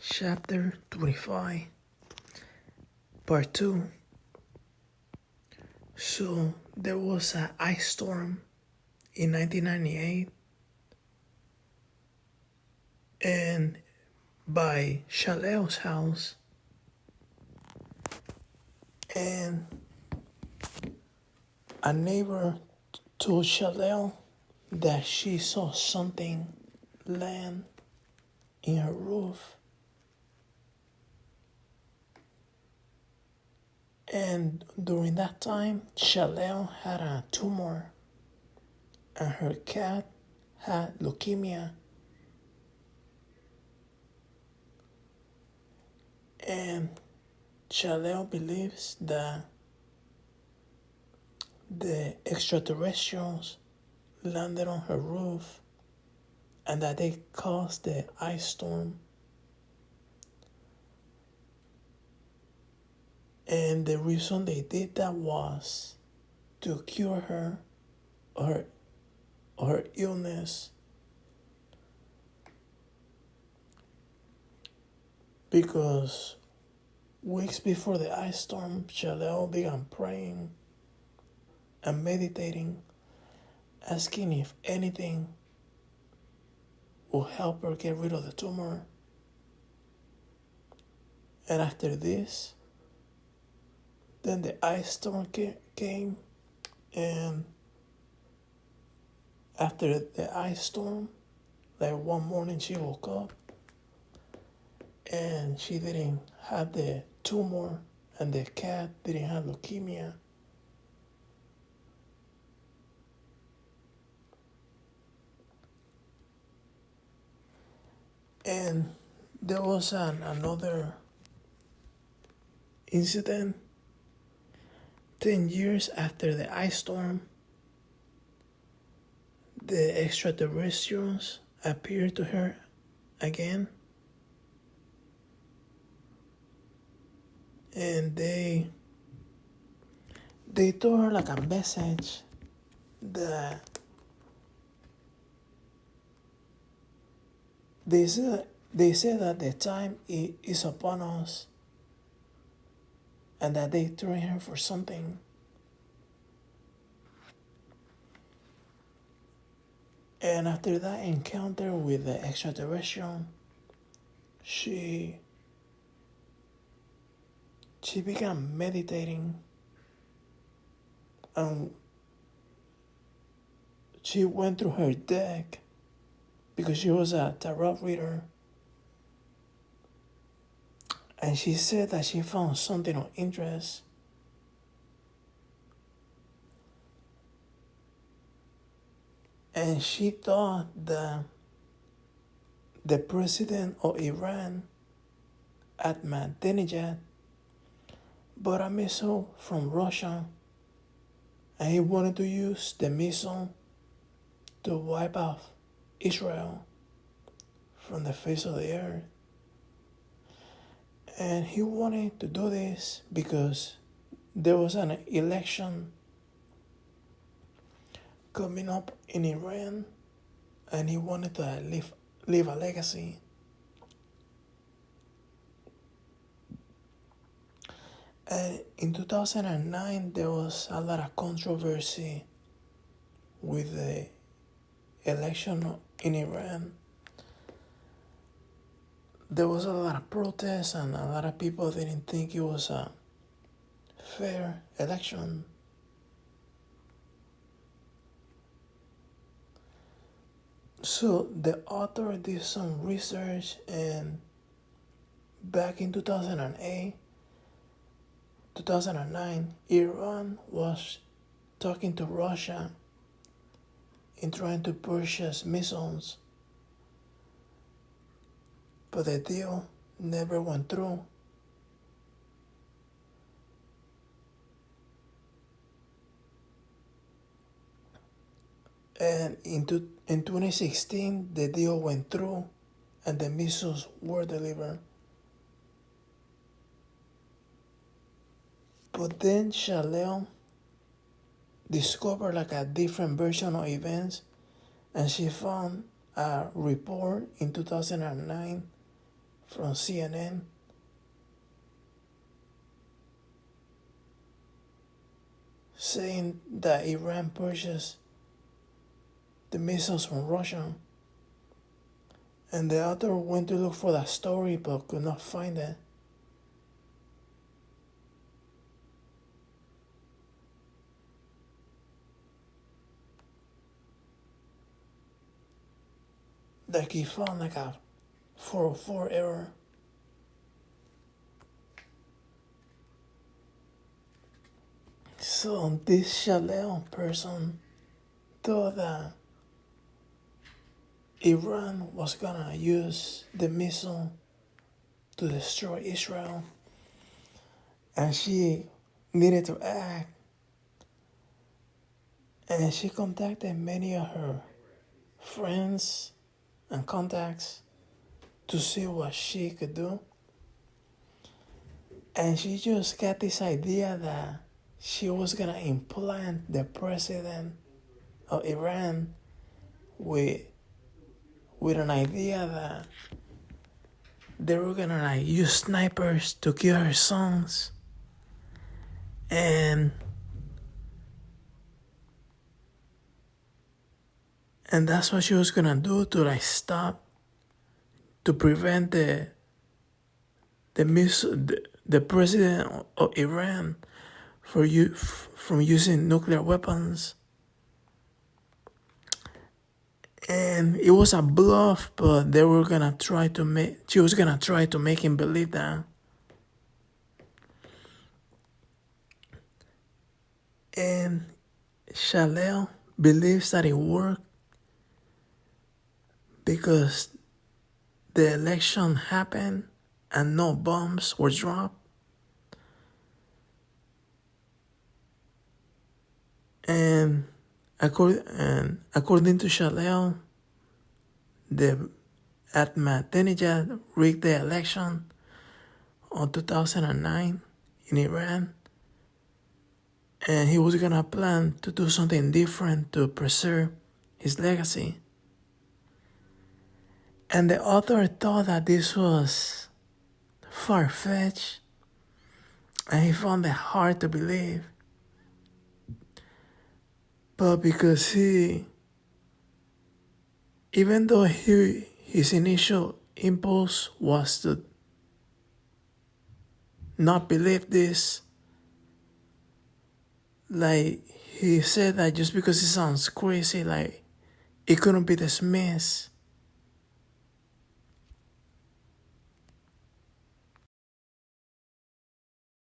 Chapter 25, Part 2. So, there was an ice storm in 1998, and by Chaleu's house, and a neighbor told Chaleu that she saw something land in her roof. And during that time, Chaleu had a tumor, and her cat had leukemia. And Chaleu believes that the extraterrestrials landed on her roof and that they caused the ice storm. And the reason they did that was to cure her illness. Because weeks before the ice storm, Chaleu began praying and meditating, asking if anything will help her get rid of the tumor. And after this, then the ice storm came, and after the ice storm, like one morning she woke up and she didn't have the tumor and the cat didn't have leukemia. And there was another incident 10 years after the ice storm. The extraterrestrials appeared to her again, and they told her like a message that they said that the time is upon us and that they train her for something. And after that encounter with the extraterrestrial, she began meditating, and she went through her deck because she was a tarot reader, and she said that she found something of interest. And she thought that the president of Iran, Ahmadinejad, bought a missile from Russia, and he wanted to use the missile to wipe off Israel from the face of the earth. And he wanted to do this because there was an election coming up in Iran, and he wanted to leave a legacy. And in 2009, there was a lot of controversy with the election in Iran. There was a lot of protests, and a lot of people didn't think it was a fair election. So the author did some research, and back in 2009, Iran was talking to Russia in trying to purchase missiles, but the deal never went through. And in 2016, the deal went through and the missiles were delivered. But then Chaleu discovered like a different version of events, and she found a report in 2009 from CNN saying that Iran purchased the missiles from Russia. And the author went to look for that story but could not find it. Like he found like a 404 error. So this Shalel person thought that Iran was gonna use the missile to destroy Israel, and she needed to act, and she contacted many of her friends and contacts to see what she could do. And she just got this idea that she was gonna implant the president of Iran with an idea that they were gonna like use snipers to kill her sons, and that's what she was gonna do to like stop, to prevent the president of Iran from using nuclear weapons. And it was a bluff, but she was gonna try to make him believe that. And Shalel believes that it worked because the election happened and no bombs were dropped. And according to Shalel, the Ahmadinejad rigged the election on 2009 in Iran, and he was gonna plan to do something different to preserve his legacy. And the author thought that this was far-fetched, and he found it hard to believe. But because even though his initial impulse was to not believe this, like he said that just because it sounds crazy, like it couldn't be dismissed.